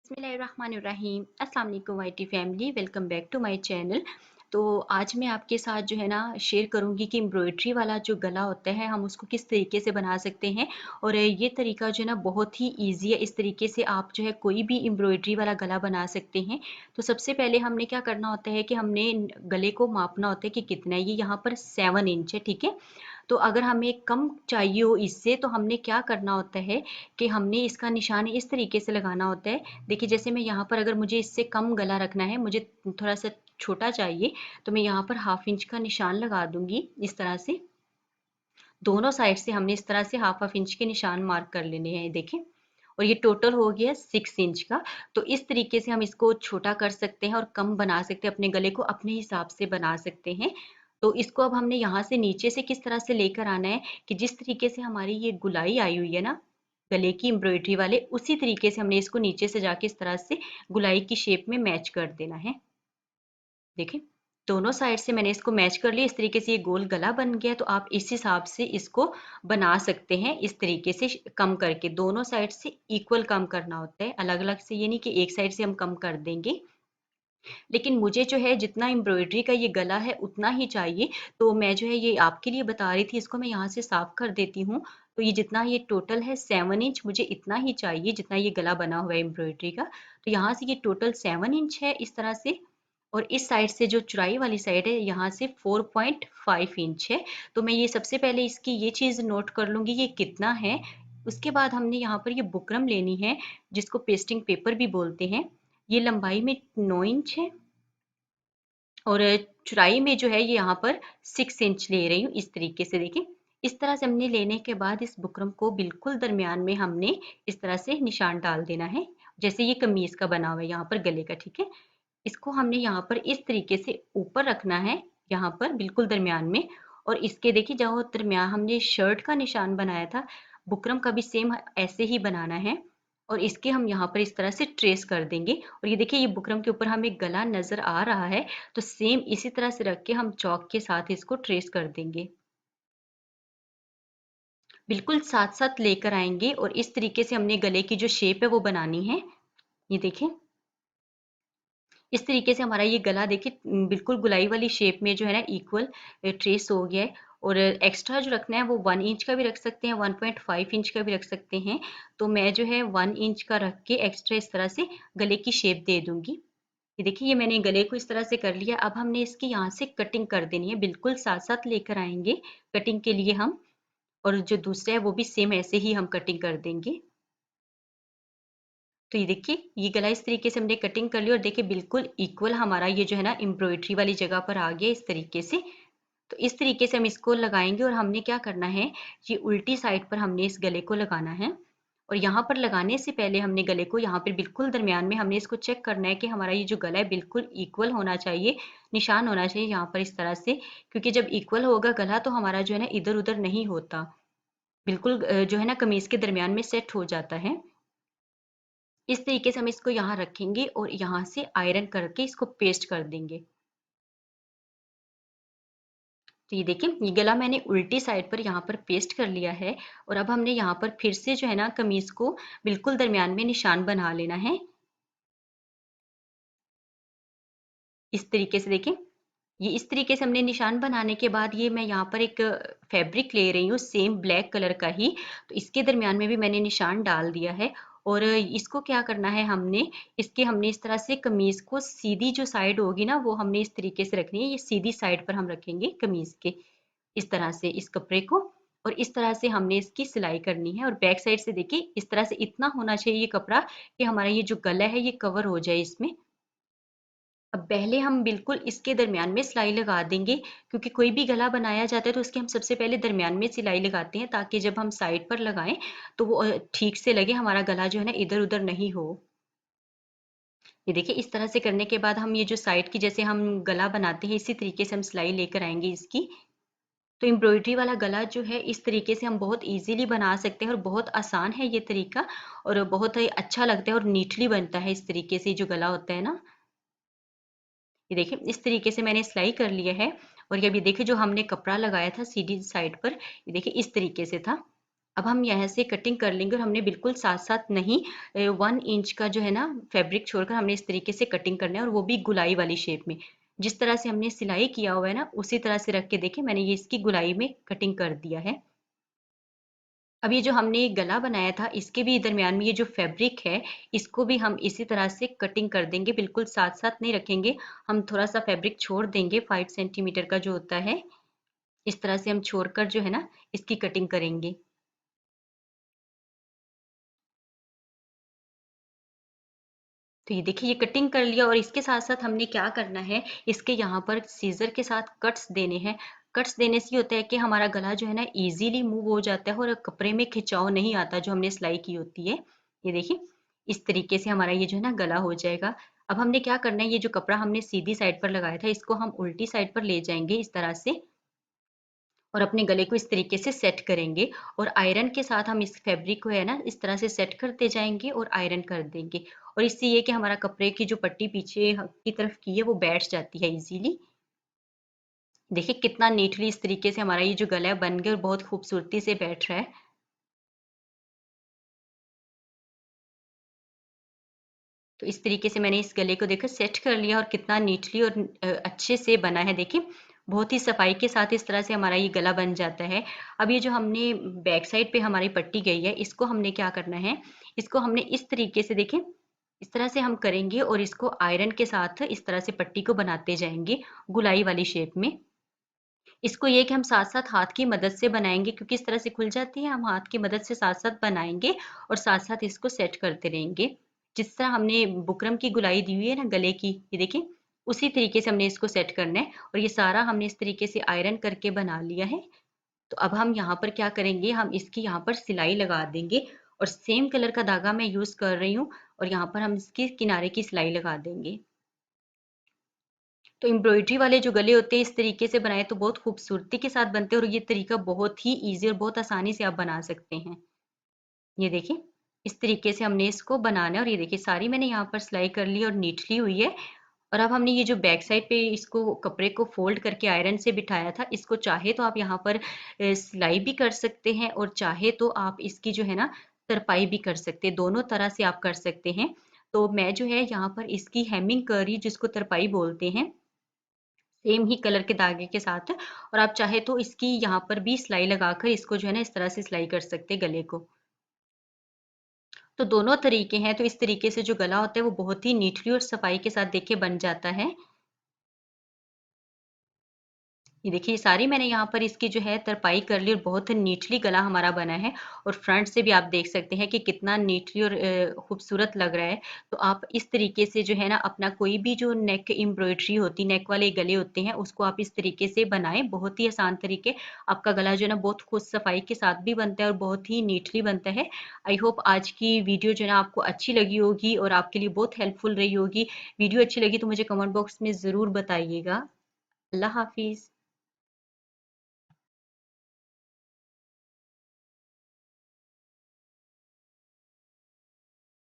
बिस्मिल्लाहिर्रहमानिर्रहीम। अस्सलाम वालेकुम YT family, welcome back to my channel. तो आज मैं आपके साथ जो है ना शेयर करूंगी कि एम्ब्रॉयडरी वाला जो गला होता है हम उसको किस तरीके से बना सकते हैं। और ये तरीका जो है ना बहुत ही इजी है। इस तरीके से आप जो है कोई भी एम्ब्रॉयडरी वाला गला बना सकते हैं। तो सबसे पहले हमने क्या करना होता है कि हमने गले को मापना होता है कि कितना है। ये यहाँ पर 7 इंच है, ठीक है। तो अगर हमें कम चाहिए हो इससे तो हमने क्या करना होता है कि हमने इसका निशान इस तरीके से लगाना होता है। देखिए जैसे मैं यहाँ पर अगर मुझे इससे कम गला रखना है, मुझे थोड़ा सा छोटा चाहिए, तो मैं यहाँ पर 1/2 इंच का निशान लगा दूंगी इस तरह से। दोनों साइड से हमने इस तरह से 1/2 इंच के निशान मार्क कर लेने हैं, देखें। और ये टोटल हो गया 6 इंच का। तो इस तरीके से हम इसको छोटा कर सकते हैं और कम बना सकते हैं, अपने गले को अपने हिसाब से बना सकते हैं। तो इसको अब हमने यहाँ से नीचे से किस तरह से लेकर आना है कि जिस तरीके से हमारी ये गुलाई आई हुई है ना गले की एम्ब्रॉयडरी वाले, उसी तरीके से हमने इसको नीचे से जाके इस तरह से गुलाई की शेप में मैच कर देना है। देखें, दोनों साइड से मैंने इसको मैच कर लिया। इस तरीके से ये गोल गला बन गया। तो आप इस हिसाब से इसको बना सकते हैं, इस तरीके से कम करके दोनों साइड से इक्वल कम करना होता है, अलग अलग से ये नहीं कि एक साइड से हम कम कर देंगे। लेकिन मुझे जो है जितना एम्ब्रॉयडरी का ये गला है उतना ही चाहिए। तो मैं जो है ये आपके लिए बता रही थी, इसको मैं यहाँ से साफ कर देती हूँ। तो ये जितना ये टोटल है 7 इंच, मुझे इतना ही चाहिए जितना ये गला बना हुआ है एम्ब्रॉयडरी का। तो यहाँ से ये टोटल 7 इंच है इस तरह से। और इस साइड से जो चौड़ाई वाली साइड है यहाँ से 4.5 इंच है। तो मैं ये सबसे पहले इसकी ये चीज़ नोट कर लूँगी ये कितना है। उसके बाद हमने यहाँ पर ये बुकरम लेनी है, जिसको पेस्टिंग पेपर भी बोलते हैं। ये लंबाई में 9 इंच है और चौड़ाई में जो है ये यहाँ पर 6 इंच ले रही हूँ इस तरीके से। देखिए इस तरह से हमने लेने के बाद इस बुकरम को बिल्कुल दरमियान में हमने इस तरह से निशान डाल देना है, जैसे ये कमीज का बना हुआ है यहाँ पर गले का, ठीक है। इसको हमने यहाँ पर इस तरीके से ऊपर रखना है, यहाँ पर बिल्कुल दरमियान में। और इसके देखिए जो दरमियान हमने शर्ट का निशान बनाया था, बुकरम का भी सेम ऐसे ही बनाना है। और इसके हम यहाँ पर इस तरह से ट्रेस कर देंगे। और ये देखिए ये बुकरम के ऊपर हमें गला नजर आ रहा है। तो सेम इसी तरह से रख के हम चौक के साथ इसको ट्रेस कर देंगे, बिल्कुल साथ साथ लेकर आएंगे। और इस तरीके से हमने गले की जो शेप है वो बनानी है। ये देखें इस तरीके से हमारा ये गला देखिए बिल्कुल गुलाई वाली शेप में जो है ना इक्वल ट्रेस हो गया है। और एक्स्ट्रा जो रखना है वो 1 इंच का भी रख सकते हैं, 1.5 इंच का भी रख सकते हैं। तो मैं जो है 1 इंच का रख के एक्स्ट्रा इस तरह से गले की शेप दे दूंगी। ये देखिए ये मैंने गले को इस तरह से कर लिया। अब हमने इसकी यहाँ से कटिंग कर देनी है, बिल्कुल साथ साथ लेकर आएंगे कटिंग के लिए हम। और जो दूसरा है वो भी सेम ऐसे ही हम कटिंग कर देंगे। तो ये देखिए ये गला इस तरीके से हमने कटिंग कर ली और देखिए बिल्कुल इक्वल हमारा ये जो है ना एम्ब्रॉयडरी वाली जगह पर आ गया इस तरीके से। तो इस तरीके से हम इसको लगाएंगे और हमने क्या करना है, ये उल्टी साइड पर हमने इस गले को लगाना है। और यहाँ पर लगाने से पहले हमने गले को यहाँ पर बिल्कुल दरमियान में हमने इसको चेक करना है कि हमारा ये जो गला है बिल्कुल इक्वल होना चाहिए। निशान होना चाहिए यहाँ पर इस तरह से, क्योंकि जब इक्वल होगा गला तो हमारा जो है ना इधर उधर नहीं होता, बिल्कुल जो है ना कमीज के दरमियान में सेट हो जाता है। इस तरीके से हम इसको यहाँ रखेंगे और यहाँ से आयरन करके इसको पेस्ट कर देंगे। तो ये देखिए ये गला मैंने उल्टी साइड पर यहाँ पर पेस्ट कर लिया है। और अब हमने यहाँ पर फिर से जो है ना कमीज को बिल्कुल दरमियान में निशान बना लेना है इस तरीके से। देखिए ये इस तरीके से हमने निशान बनाने के बाद ये मैं यहाँ पर एक फैब्रिक ले रही हूँ सेम ब्लैक कलर का ही। तो इसके दरमियान में भी मैंने निशान डाल दिया है। और इसको क्या करना है, हमने इस तरह से कमीज को सीधी जो साइड होगी ना वो हमने इस तरीके से रखनी है। ये सीधी साइड पर हम रखेंगे कमीज के इस तरह से इस कपड़े को। और इस तरह से हमने इसकी सिलाई करनी है। और बैक साइड से देखिए इस तरह से इतना होना चाहिए ये कपड़ा कि हमारा ये जो गला है ये कवर हो जाए इसमें। अब पहले हम बिल्कुल इसके दरमियान में सिलाई लगा देंगे, क्योंकि कोई भी गला बनाया जाता है तो उसके हम सबसे पहले दरमियान में सिलाई लगाते हैं, ताकि जब हम साइड पर लगाएं तो वो ठीक से लगे, हमारा गला जो है ना इधर उधर नहीं हो। ये देखिए इस तरह से करने के बाद हम ये जो साइड की जैसे हम गला बनाते हैं इसी तरीके से हम सिलाई लेकर आएंगे इसकी। तो एम्ब्रॉयडरी वाला गला जो है इस तरीके से हम बहुत इजीली बना सकते हैं और बहुत आसान है ये तरीका। और बहुत ही अच्छा लगता है और नीटली बनता है इस तरीके से जो गला होता है ना। ये देखिए इस तरीके से मैंने सिलाई कर लिया है। और ये अभी देखिए जो हमने कपड़ा लगाया था सीधी साइड पर, ये देखिए इस तरीके से था। अब हम यहाँ से कटिंग कर लेंगे और हमने बिल्कुल साथ-साथ नहीं 1 इंच का जो है ना फैब्रिक छोड़कर हमने इस तरीके से कटिंग करना है और वो भी गुलाई वाली शेप में। जिस तरह से हमने सिलाई किया हुआ है ना, उसी तरह से रख के देखिए मैंने ये इसकी गुलाई में कटिंग कर दिया है। अब ये जो हमने गला बनाया था, इसके भी दरमियान में ये जो फैब्रिक है, इसको भी हम इसी तरह से कटिंग कर देंगे, बिल्कुल साथ-साथ नहीं रखेंगे। हम थोड़ा-सा फैब्रिक छोड़ देंगे 5 सेंटीमीटर का जो होता है, इस तरह से हम छोड़कर जो है ना, इसकी कटिंग करेंगे। तो ये देखिए ये कटिंग कर लिया और इसके साथ-साथ हमने क्या करना है, इसके यहाँ पर सीज़र के साथ कट्स देने हैं। कट्स देने से ये होता है कि हमारा गला जो है ना ईज़िली मूव हो जाता है और कपड़े में खिंचाव नहीं आता जो हमने सिलाई की होती है। ये देखिए, इस तरीके से हमारा ये जो है ना गला हो जाएगा। अब हमने क्या करना है, ये जो कपड़ा हमने सीधी साइड पर लगाया था, इसको हम उल्टी साइड पर ले जाएँगे इस तरह से और अपने गले को इस तरीके से सेट करेंगे और आयरन के साथ हम इस फैब्रिक को है ना इस तरह से सेट करते जाएंगे और आयरन कर देंगे और इससे ये कि हमारा कपड़े की जो पट्टी पीछे की तरफ की है वो बैठ जाती है इजीली। देखिए कितना नीटली इस तरीके से हमारा ये जो गला है बन गया और बहुत खूबसूरती से बैठ रहा है। तो इस तरीके से मैंने इस गले को देखो सेट कर लिया और कितना नीटली और अच्छे से बना है देखिए। बहुत ही सफाई के साथ इस तरह से हमारा ये गला बन जाता है। अब ये जो हमने बैक साइड पे हमारी पट्टी गई है इसको हमने क्या करना है, इसको हमने इस तरीके से देखिए इस तरह से हम करेंगे और इसको आयरन के साथ इस तरह से पट्टी को बनाते जाएंगे गुलाई वाली शेप में। इसको ये कि हम साथ-साथ हाथ की मदद से बनाएँगे क्योंकि इस तरह से खुल जाती है, हम हाथ की मदद से साथ-साथ बनाएँगे और साथ-साथ इसको सेट करते रहेंगे। जिस तरह हमने बुकरम की गुलाई दी हुई है ना गले की, ये देखिए, उसी तरीके से हमने इसको सेट करना है और ये सारा हमने इस तरीके से आयरन करके बना लिया है। तो अब हम यहाँ पर क्या करेंगे, हम इसकी यहाँ पर सिलाई लगा देंगे और सेम कलर का धागा मैं यूज़ कर रही हूँ और यहाँ पर हम इसके किनारे की सिलाई लगा देंगे। तो एम्ब्रॉयडरी वाले जो गले होते हैं इस तरीके से बनाए तो बहुत खूबसूरती के साथ बनते हैं और ये तरीका बहुत ही ईज़ी और बहुत आसानी से आप बना सकते हैं। ये देखिए, इस तरीके से हमने इसको बनाना है और ये देखिए सारी मैंने यहाँ पर सिलाई कर ली और नीटली हुई है। और अब हमने ये जो बैक साइड पे इसको कपड़े को फ़ोल्ड करके आयरन से बिठाया था, इसको चाहे तो आप यहाँ पर सिलाई भी कर सकते हैं और चाहे तो आप इसकी जो है ना तरपाई भी कर सकते हैं, दोनों तरह से आप कर सकते हैं। तो मैं जो है यहाँ पर इसकी हेमिंग कर रही हूँ जिसको तरपाई बोलते हैं। सेम ही कलर के धागे के साथ और आप चाहे तो इसकी यहाँ पर भी सिलाई लगाकर इसको जो है ना इस तरह से सिलाई कर सकते हैं गले को। तो दोनों तरीके हैं, तो इस तरीके से जो गला होता है वो बहुत ही नीटली और सफाई के साथ देखिए बन जाता है। ये देखिए सारी मैंने यहाँ पर इसकी जो है तरपाई कर ली और बहुत नीटली गला हमारा बना है और फ्रंट से भी आप देख सकते हैं कि कितना नीटली और खूबसूरत लग रहा है। तो आप इस तरीके से जो है ना अपना कोई भी जो नेक एम्ब्रॉयडरी होती नेक वाले गले होते हैं उसको आप इस तरीके से बनाएं, बहुत ही आसान तरीके। आपका गला जो है ना बहुत खुद सफाई के साथ भी बनता है और बहुत ही नीटली बनता है। आई होप आज की वीडियो जो है ना आपको अच्छी लगी होगी और आपके लिए बहुत हेल्पफुल रही होगी। वीडियो अच्छी लगी तो मुझे कमेंट बॉक्स में ज़रूर बताइएगा। अल्लाह हाफिज़।